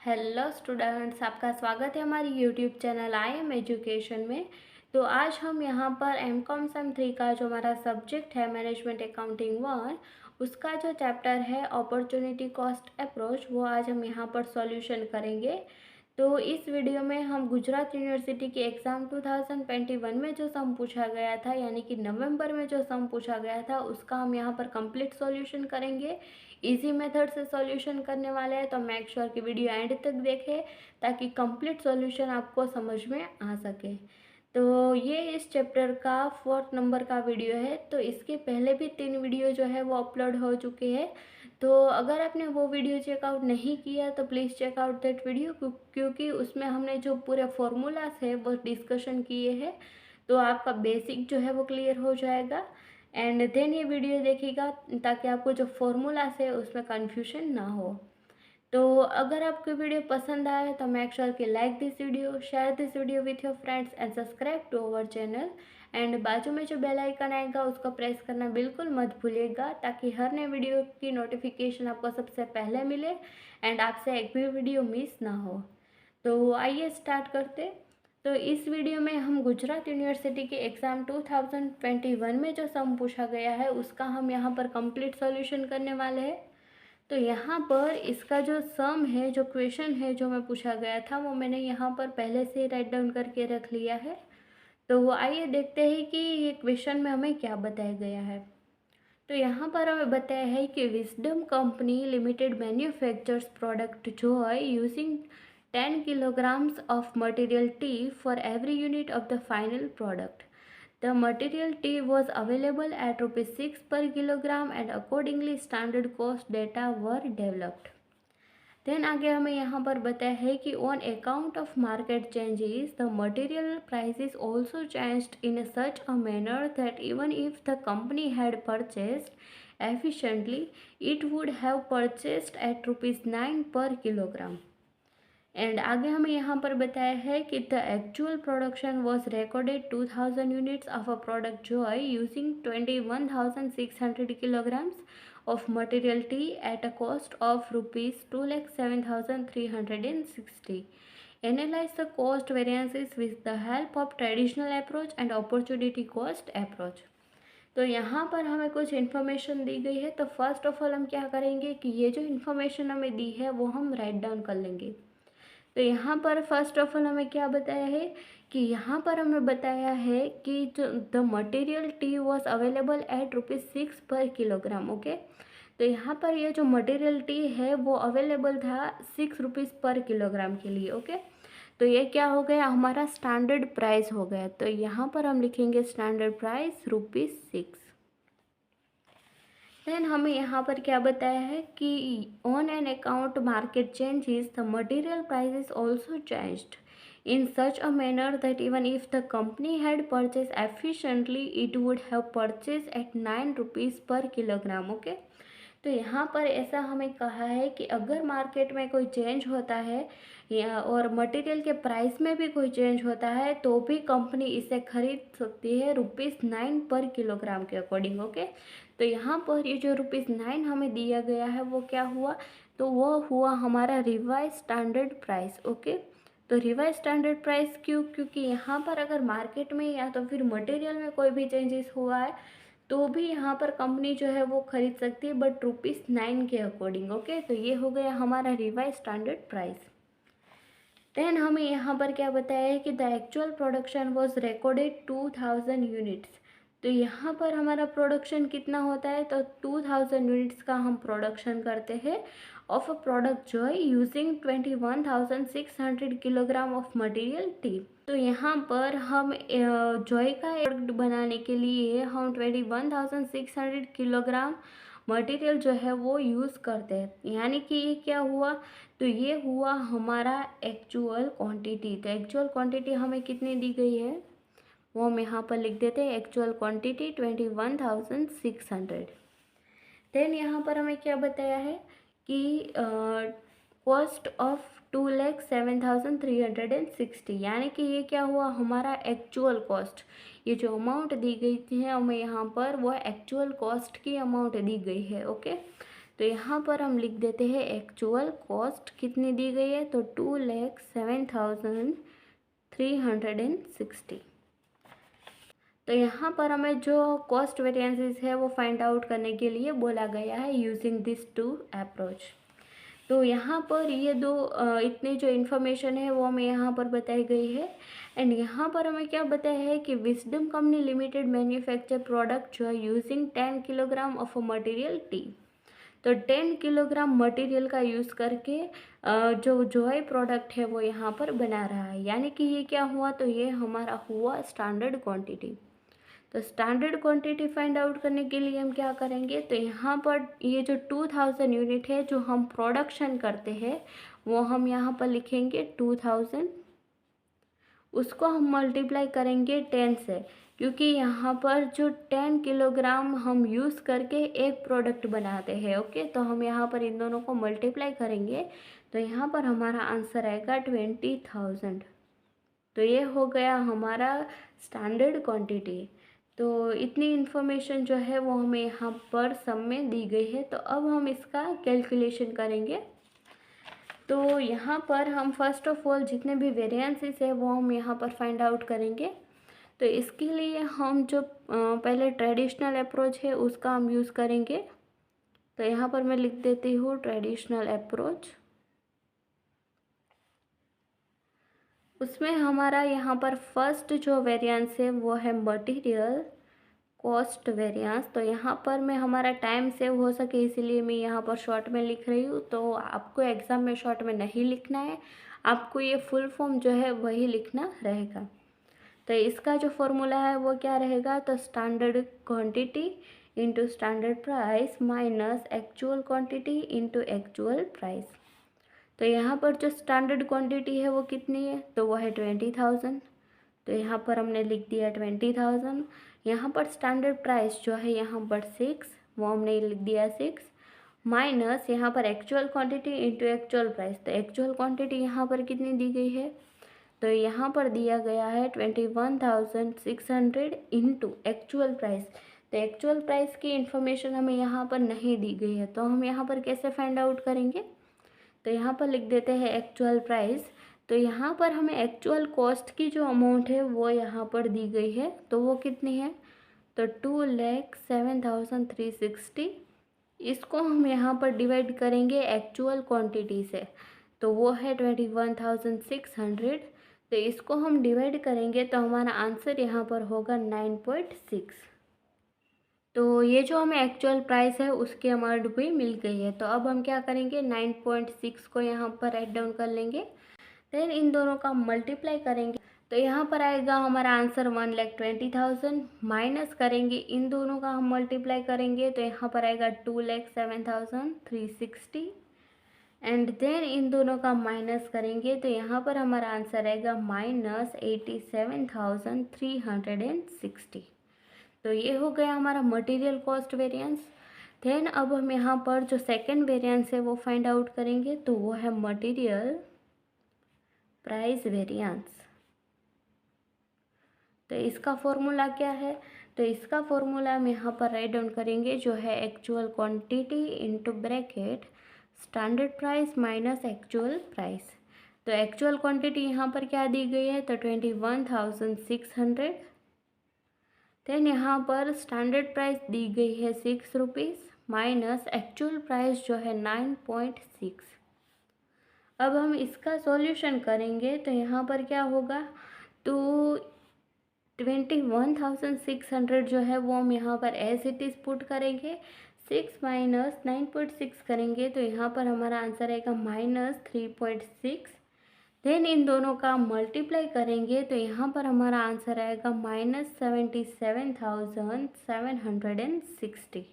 Hello students, आपका स्वागत है हमारी YouTube channel I am education में। तो आज हम यहाँ पर एम कॉम सम 3 का जो हमारा सब्जेक्ट है मैनेजमेंट अकाउंटिंग 1, उसका जो चैप्टर है अपॉर्चुनिटी कॉस्ट अप्रोच, वो आज हम यहाँ पर सॉल्यूशन करेंगे। तो इस वीडियो में हम गुजरात यूनिवर्सिटी के एग्ज़ाम 2021 में जो सम पूछा गया था, यानी कि नवंबर में जो सम पूछा गया था, उसका हम यहाँ पर कंप्लीट सॉल्यूशन करेंगे। इजी मेथड से सॉल्यूशन करने वाले हैं, तो मेक श्योर कि वीडियो एंड तक देखें ताकि कंप्लीट सॉल्यूशन आपको समझ में आ सके। तो ये इस चैप्टर का 4th नंबर का वीडियो है। तो इसके पहले भी 3 वीडियो जो है वो अपलोड हो चुके हैं। तो अगर आपने वो वीडियो चेकआउट नहीं किया तो प्लीज़ चेकआउट दैट वीडियो, क्योंकि उसमें हमने जो पूरे फॉर्मूलाज है वो डिस्कशन किए हैं। तो आपका बेसिक जो है वो क्लियर हो जाएगा एंड देन ये वीडियो देखिएगा ताकि आपको जो फॉर्मूलाज है उसमें कन्फ्यूजन ना हो। तो अगर आपको वीडियो पसंद आए तो मेक श्योर कि like this video, share this video with your friends and subscribe to our channel. And बाजू में जो बेल आइकन आएगा उसको प्रेस करना बिल्कुल मत भूलिएगा ताकि हर नए वीडियो की नोटिफिकेशन आपको सबसे पहले मिले एंड आपसे एक भी वीडियो मिस ना हो। तो आइए स्टार्ट करते। तो इस वीडियो में हम गुजरात यूनिवर्सिटी के एग्ज़ाम 2021 में जो सम पूछा गया है उसका हम यहाँ पर कंप्लीट सॉल्यूशन करने वाले हैं। तो यहाँ पर इसका जो सम है, जो क्वेश्चन है जो मैं पूछा गया था, वो मैंने यहाँ पर पहले से ही राइट डाउन करके रख लिया है। तो आइए देखते हैं कि ये क्वेश्चन में हमें क्या बताया गया है। तो यहाँ पर हमें बताया है कि wisdom company limited manufactures product joy using 10 kilograms of material T for every unit of the final product. The material T was available at ₹6 per kilogram and accordingly standard cost data were developed. Then आगे हमें यहाँ पर बताया है कि on account of market changes the material prices also changed in such a manner that even if the company had purchased efficiently it would have purchased at ₹9 per kilogram. And आगे हमें यहाँ पर बताया है कि the actual production was recorded 2000 units of a product joy using 21,600 kilograms of material T at a cost of ₹2,07,360. Analyze the cost variances with the help of traditional approach and opportunity cost approach. तो यहाँ पर हमें कुछ information दी गई है। तो first of all हम क्या करेंगे कि ये जो इन्फॉर्मेशन हमें दी है वो हम राइट डाउन कर लेंगे। तो यहाँ पर फर्स्ट ऑफ ऑल हमें क्या बताया है कि यहाँ पर हमें बताया है कि जो the material T was available at ₹6 पर किलोग्राम। ओके, तो यहाँ पर ये जो मटेरियल टी है वो अवेलेबल था ₹6 पर किलोग्राम के लिए। ओके, तो ये क्या हो गया, हमारा स्टैंडर्ड प्राइस हो गया। तो यहाँ पर हम लिखेंगे स्टैंडर्ड प्राइस ₹6। देन हमें यहाँ पर क्या बताया है कि on an account market changes the material prices also changed in such a manner that even if the company had purchased efficiently it would have purchased at ₹9 per kilogram. Okay, तो यहाँ पर ऐसा हमें कहा है कि अगर मार्केट में कोई चेंज होता है या और मटेरियल के प्राइस में भी कोई चेंज होता है तो भी कंपनी इसे खरीद सकती है ₹9 पर किलोग्राम के अकॉर्डिंग। ओके, तो यहाँ पर ये जो ₹9 हमें दिया गया है वो क्या हुआ, तो वो हुआ हमारा रिवाइज स्टैंडर्ड प्राइस। ओके, तो रिवाइज स्टैंडर्ड प्राइस क्यों, क्योंकि यहाँ पर अगर मार्केट में या तो फिर मटेरियल में कोई भी चेंजेस हुआ है तो भी यहाँ पर कंपनी जो है वो खरीद सकती है, बट ₹9 के अकॉर्डिंग। ओके, तो ये हो गया हमारा रिवाइज स्टैंडर्ड प्राइस। देन हमें यहाँ पर क्या बताया है कि the actual production was recorded 2000 units. तो यहाँ पर हमारा प्रोडक्शन कितना होता है, तो 2000 यूनिट्स का हम प्रोडक्शन करते हैं of a product joy using 21,600 kilogram of material T. तो यहाँ पर हम जॉय का प्रोडक्ट बनाने के लिए हम 21,600 किलोग्राम मटेरियल जो है वो यूज़ करते हैं। यानी कि ये क्या हुआ, तो ये हुआ हमारा एक्चुअल क्वांटिटी। तो एक्चुअल क्वांटिटी हमें कितनी दी गई है वो हम यहाँ पर लिख देते हैं, एक्चुअल क्वांटिटी 21,600। देन यहाँ पर हमें क्या बताया है कि कॉस्ट ऑफ 2,07,360, यानी कि ये क्या हुआ हमारा एक्चुअल कॉस्ट। ये जो अमाउंट दी गई थी हमें यहाँ पर वो एक्चुअल कॉस्ट की अमाउंट दी गई है। ओके, तो यहाँ पर हम लिख देते हैं एक्चुअल कॉस्ट कितनी दी गई है, तो 2,07,360। तो यहाँ पर हमें जो कॉस्ट वेरिएंसेस है वो फाइंड आउट करने के लिए बोला गया है यूजिंग दिस टू अप्रोच। तो यहाँ पर ये दो इतनी जो इन्फॉर्मेशन है वो हमें यहाँ पर बताई गई है। एंड यहाँ पर हमें क्या बताया है कि wisdom company limited manufacture product जो है using 10 kilogram of material T. तो 10 किलोग्राम मटेरियल का यूज़ करके जो जॉय प्रोडक्ट है वो यहाँ पर बना रहा है। यानी कि ये क्या हुआ, तो ये हमारा हुआ स्टैंडर्ड क्वांटिटी। तो स्टैंडर्ड क्वांटिटी फाइंड आउट करने के लिए हम क्या करेंगे, तो यहाँ पर ये जो 2000 यूनिट है जो हम प्रोडक्शन करते हैं वो हम यहाँ पर लिखेंगे 2000, उसको हम मल्टीप्लाई करेंगे 10 से, क्योंकि यहाँ पर जो 10 किलोग्राम हम यूज़ करके एक प्रोडक्ट बनाते हैं। ओके, तो हम यहाँ पर इन दोनों को मल्टीप्लाई करेंगे तो यहाँ पर हमारा आंसर आएगा 20,000। तो ये हो गया हमारा स्टैंडर्ड क्वांटिटी। तो इतनी इन्फॉर्मेशन जो है वो हमें यहाँ पर सम में दी गई है। तो अब हम इसका कैलकुलेशन करेंगे। तो यहाँ पर हम फर्स्ट ऑफ ऑल जितने भी वेरिएंसेस है वो हम यहाँ पर फाइंड आउट करेंगे। तो इसके लिए हम जो पहले ट्रेडिशनल अप्रोच है उसका हम यूज़ करेंगे। तो यहाँ पर मैं लिख देती हूँ ट्रेडिशनल अप्रोच। उसमें हमारा यहाँ पर फर्स्ट जो वेरिएंस है वो है मटेरियल कॉस्ट वेरिएंस। तो यहाँ पर मैं हमारा टाइम सेव हो सके इसीलिए मैं यहाँ पर शॉर्ट में लिख रही हूँ। तो आपको एग्ज़ाम में शॉर्ट में नहीं लिखना है, आपको ये फुल फॉर्म जो है वही लिखना रहेगा। तो इसका जो फॉर्मूला है वो क्या रहेगा, तो standard quantity into standard price minus actual quantity into actual price. तो यहाँ पर जो स्टैंडर्ड क्वांटिटी है वो कितनी है, तो वो है 20,000। तो यहाँ पर हमने लिख दिया 20,000। यहाँ पर स्टैंडर्ड प्राइस जो है यहाँ पर 6, वो हमने लिख दिया 6, माइनस यहाँ पर actual quantity into actual price. तो एक्चुअल क्वांटिटी यहाँ पर कितनी दी गई है, तो यहाँ पर दिया गया है 21,600 इंटू एक्चुअल प्राइस। तो एक्चुअल प्राइस की इन्फॉर्मेशन हमें यहाँ पर नहीं दी गई है, तो हम यहाँ पर कैसे फाइंड आउट करेंगे, तो यहाँ पर लिख देते हैं एक्चुअल प्राइस। तो यहाँ पर हमें एक्चुअल कॉस्ट की जो अमाउंट है वो यहाँ पर दी गई है, तो वो कितनी है, तो 2,07,360। इसको हम यहाँ पर डिवाइड करेंगे एक्चुअल क्वांटिटी से, तो वो है 21,600। तो इसको हम डिवाइड करेंगे तो हमारा आंसर यहाँ पर होगा 9.6। तो ये जो हमें एक्चुअल प्राइस है उसकी अमाउंट भी मिल गई है। तो अब हम क्या करेंगे, 9.6 को यहाँ पर राइट डाउन कर लेंगे, देन इन दोनों का मल्टीप्लाई करेंगे। तो यहाँ पर आएगा हमारा आंसर 1,20,000, माइनस करेंगे इन दोनों का हम मल्टीप्लाई करेंगे तो यहाँ पर आएगा 2,07,360, एंड देन इन दोनों का माइनस करेंगे तो यहाँ पर हमारा आंसर आएगा -87,360। तो ये हो गया हमारा मटेरियल कॉस्ट वेरिएंस। देन अब हम यहाँ पर जो सेकंड वेरिएंस है वो फाइंड आउट करेंगे, तो वो है मटेरियल प्राइस वेरिएंस। तो इसका फॉर्मूला क्या है, तो इसका फॉर्मूला हम यहाँ पर राइट डाउन करेंगे जो है actual quantity into bracket standard price minus actual price. तो एक्चुअल क्वांटिटी यहाँ पर क्या दी गई है, तो 21,600। देन यहाँ पर स्टैंडर्ड प्राइस दी गई है 6 रुपीज़ माइनस एक्चुअल प्राइस जो है 9.6। अब हम इसका सॉल्यूशन करेंगे तो यहाँ पर क्या होगा, तो 21,600 जो है वो हम यहाँ पर एज इट इज़ पुट करेंगे, 6 माइनस 9.6 करेंगे तो यहाँ पर हमारा आंसर आएगा -3.6। देन इन दोनों का मल्टीप्लाई करेंगे तो यहाँ पर हमारा आंसर आएगा -77,760।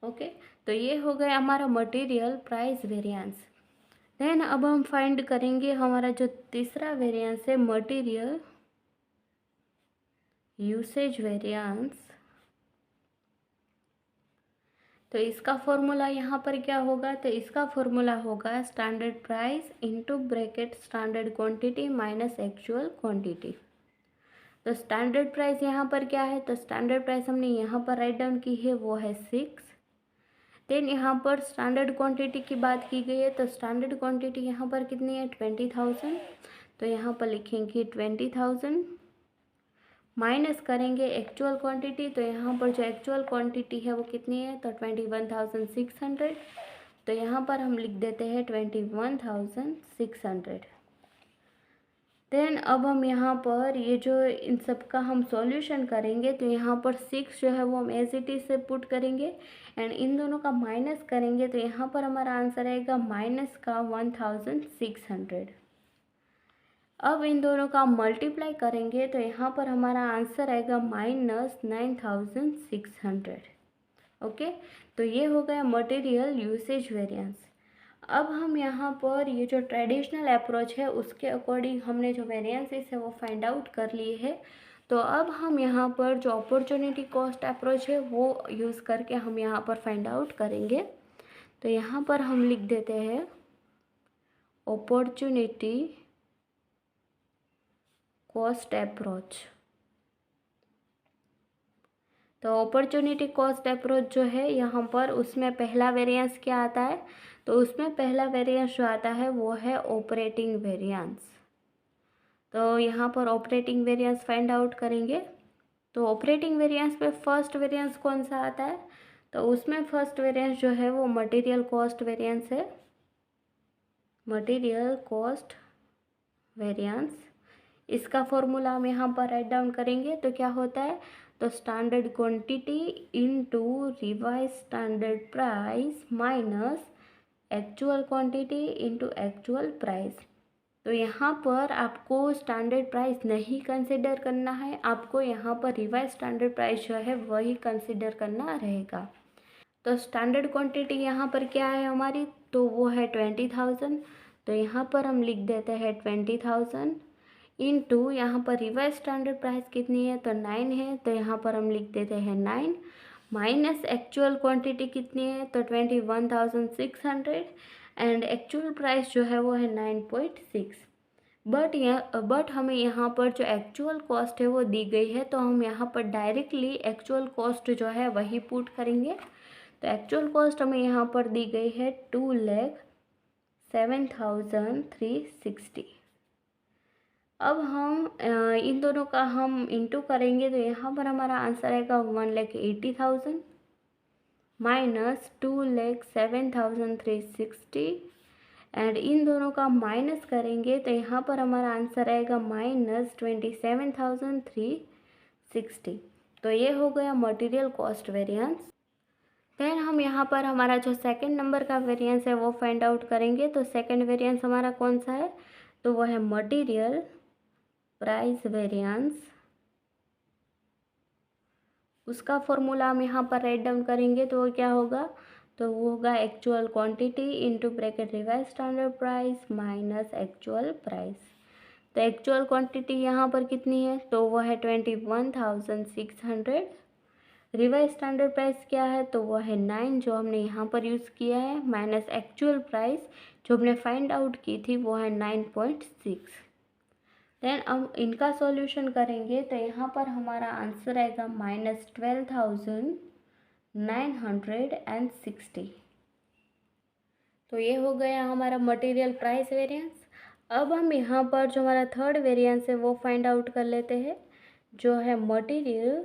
ओके, तो ये हो गया हमारा मटेरियल प्राइस वेरिएंस। देन अब हम फाइंड करेंगे हमारा जो तीसरा वेरिएंस है मटेरियल यूसेज वेरिएंस। तो इसका फॉर्मूला यहाँ पर क्या होगा, तो इसका फॉर्मूला होगा standard price into bracket standard quantity minus actual quantity. तो स्टैंडर्ड प्राइस यहाँ पर क्या है, तो स्टैंडर्ड प्राइस हमने यहाँ पर राइट डाउन की है वो है 6, देन यहाँ पर स्टैंडर्ड क्वांटिटी की बात की गई है, तो स्टैंडर्ड क्वांटिटी यहाँ पर कितनी है 20,000, तो यहाँ पर लिखेंगे 20,000 माइनस करेंगे एक्चुअल क्वांटिटी, तो यहाँ पर जो एक्चुअल क्वांटिटी है वो कितनी है, तो 21,600, तो यहाँ पर हम लिख देते हैं 21,600। देन अब हम यहाँ पर ये जो इन सब का हम सॉल्यूशन करेंगे, तो यहाँ पर 6 जो है वो हम एज इट इज से पुट करेंगे एंड इन दोनों का माइनस करेंगे, तो यहाँ पर हमारा आंसर आएगा माइनस का 1,600। अब इन दोनों का मल्टीप्लाई करेंगे, तो यहाँ पर हमारा आंसर आएगा माइनस 9,600। ओके, तो ये हो गया मटेरियल यूसेज वेरिएंस। अब हम यहाँ पर ये जो ट्रेडिशनल अप्रोच है उसके अकॉर्डिंग हमने जो वेरिएंसेस है वो फाइंड आउट कर लिए है। तो अब हम यहाँ पर जो अपॉर्चुनिटी कॉस्ट अप्रोच है वो यूज़ करके हम यहाँ पर फाइंड आउट करेंगे। तो यहाँ पर हम लिख देते हैं अपॉर्चुनिटी कॉस्ट अप्रोच। तो अपॉर्चुनिटी कॉस्ट अप्रोच जो है यहाँ पर उसमें पहला वेरिएंस क्या आता है, तो उसमें पहला वेरिएंस जो आता है वो है ऑपरेटिंग वेरिएंस। तो यहाँ पर ऑपरेटिंग वेरिएंस फाइंड आउट करेंगे। तो ऑपरेटिंग वेरिएंस में फर्स्ट वेरिएंस कौन सा आता है, तो उसमें फर्स्ट वेरिएंस जो है वो मटेरियल कॉस्ट वेरिएंस है, मटेरियल कॉस्ट वेरिएंस। इसका फॉर्मूला हम यहाँ पर राइट डाउन करेंगे, तो क्या होता है, तो standard quantity into revise standard price minus actual quantity into actual price. तो यहाँ पर आपको स्टैंडर्ड प्राइस नहीं कंसिडर करना है, आपको यहाँ पर रिवाइज स्टैंडर्ड प्राइस जो है वही कंसिडर करना रहेगा। तो स्टैंडर्ड क्वांटिटी यहाँ पर क्या है हमारी, तो वो है 20,000, तो यहाँ पर हम लिख देते हैं 20,000 इनटू यहाँ पर रिवाइज स्टैंडर्ड प्राइस कितनी है, तो 9 है, तो यहाँ पर हम लिख देते हैं 9 माइनस एक्चुअल क्वांटिटी कितनी है, तो 21,600 एंड एक्चुअल प्राइस जो है वो है 9.6। बट हमें यहाँ पर जो एक्चुअल कॉस्ट है वो दी गई है, तो हम यहाँ पर डायरेक्टली एक्चुअल कॉस्ट जो है वही पुट करेंगे। तो एक्चुअल कॉस्ट हमें यहाँ पर दी गई है 2,07,360। अब हम इन दोनों का हम इंटू करेंगे, तो यहाँ पर हमारा आंसर आएगा 1,80,000 माइनस 2,07,360 एंड इन दोनों का माइनस करेंगे, तो यहाँ पर हमारा आंसर आएगा माइनस 27,360। तो ये हो गया मटेरियल कॉस्ट वेरिएंस। देन हम यहाँ पर हमारा जो सेकंड नंबर का वेरिएंस है वो फाइंड आउट करेंगे। तो सेकंड वेरिएंस हमारा कौन सा है, तो वो है मटेरियल प्राइस वेरिएंस। उसका फॉर्मूला हम यहाँ पर राइट डाउन करेंगे, तो वो क्या होगा, तो वो होगा actual quantity into bracket revise standard price minus actual price. तो एक्चुअल क्वांटिटी यहाँ पर कितनी है, तो वो है 21,600। रिवाइज स्टैंडर्ड प्राइस क्या है, तो वो है 9 जो हमने यहाँ पर यूज़ किया है, माइनस एक्चुअल प्राइस जो हमने फाइंड आउट की थी वो है 9.6। देन अब इनका सॉल्यूशन करेंगे, तो यहाँ पर हमारा आंसर आएगा माइनस 12,960। तो ये हो गया हमारा मटेरियल प्राइस वेरिएंस। अब हम यहाँ पर जो हमारा थर्ड वेरिएंस है वो फाइंड आउट कर लेते हैं, जो है मटेरियल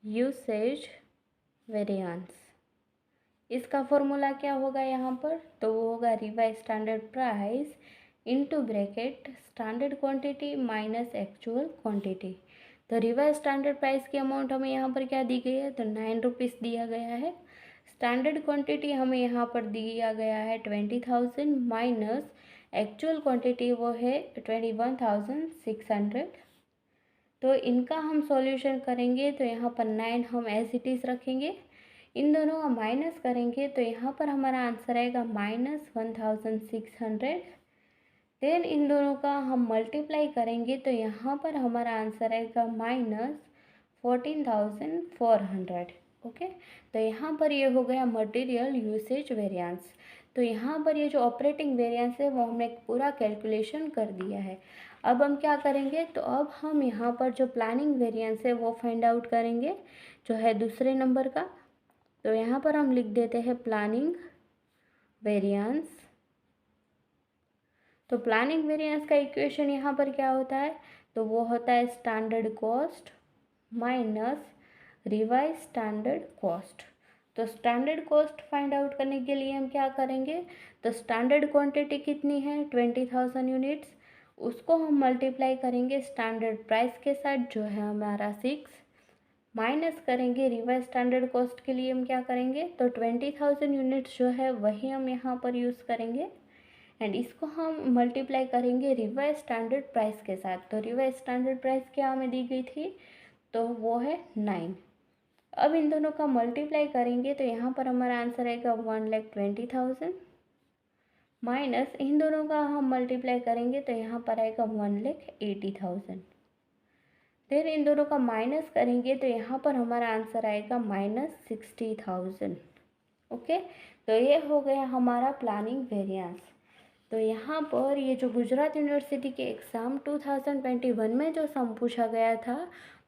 यूसेज वेरिएंस। इसका फॉर्मूला क्या होगा यहाँ पर, तो वो होगा revise standard price into bracket standard quantity minus actual quantity. तो रिवाइज स्टैंडर्ड प्राइस की अमाउंट हमें यहाँ पर क्या दी गई है, तो 9 रुपीज़ दिया गया है। स्टैंडर्ड क्वांटिटी हमें यहाँ पर दिया गया है 20,000 माइनस एक्चुअल क्वांटिटी वो है 21,600। तो इनका हम सॉल्यूशन करेंगे, तो यहाँ पर 9 हम एज इट इज़ रखेंगे, इन दोनों का माइनस करेंगे, तो यहाँ पर हमारा आंसर आएगा माइनस 1,600। देन इन दोनों का हम मल्टीप्लाई करेंगे, तो यहाँ पर हमारा आंसर आएगा माइनस 14,400। ओके, तो यहाँ पर ये हो गया मटेरियल यूसेज वेरिएंस। तो यहाँ पर ये जो ऑपरेटिंग वेरिएंस है वो हमने पूरा कैलकुलेशन कर दिया है। अब हम क्या करेंगे, तो अब हम यहाँ पर जो प्लानिंग वेरिएंस है वो फाइंड आउट करेंगे, जो है दूसरे नंबर का। तो यहाँ पर हम लिख देते हैं प्लानिंग वेरिएंस। तो प्लानिंग वेरिएंस का इक्वेशन यहाँ पर क्या होता है, तो वो होता है standard cost minus revise standard cost. तो स्टैंडर्ड कॉस्ट फाइंड आउट करने के लिए हम क्या करेंगे, तो स्टैंडर्ड क्वांटिटी कितनी है 20,000 यूनिट्स, उसको हम मल्टीप्लाई करेंगे स्टैंडर्ड प्राइस के साथ जो है हमारा 6, माइनस करेंगे रिवाइज स्टैंडर्ड कॉस्ट के लिए हम क्या करेंगे, तो 20,000 यूनिट्स जो है वही हम यहाँ पर यूज़ करेंगे एंड इसको हम मल्टीप्लाई करेंगे रिवाइज स्टैंडर्ड प्राइस के साथ। तो रिवाइज स्टैंडर्ड प्राइस क्या हमें दी गई थी, तो वो है 9। अब इन दोनों का मल्टीप्लाई करेंगे तो यहाँ पर हमारा आंसर आएगा 1,20,000 माइनस इन दोनों का हम मल्टीप्लाई करेंगे तो यहाँ पर आएगा 1,80,000। फिर इन दोनों का माइनस करेंगे तो यहाँ पर हमारा आंसर आएगा -60,000। ओके, तो ये हो गया हमारा प्लानिंग वेरिएंस। तो यहाँ पर ये जो गुजरात यूनिवर्सिटी के एग्ज़ाम 2021 में जो सम पूछा गया था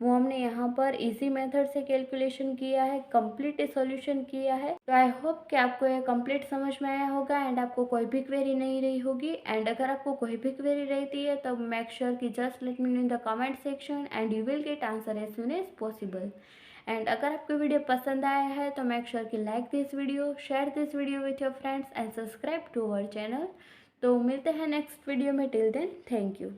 वो हमने यहाँ पर इजी मेथड से कैलकुलेशन किया है, कंप्लीट सॉल्यूशन किया है। तो आई होप कि आपको ये कंप्लीट समझ में आया होगा एंड आपको कोई भी क्वेरी नहीं रही होगी। एंड अगर आपको कोई भी क्वेरी रहती है तो मेक श्योर कि just let me know in the comment section and you will get answer as soon as possible. And अगर आपको वीडियो पसंद आया है तो मेक श्योर कि like this video, share this video with your friends and subscribe to our channel. तो मिलते हैं नेक्स्ट वीडियो में, टिल देन थैंक यू।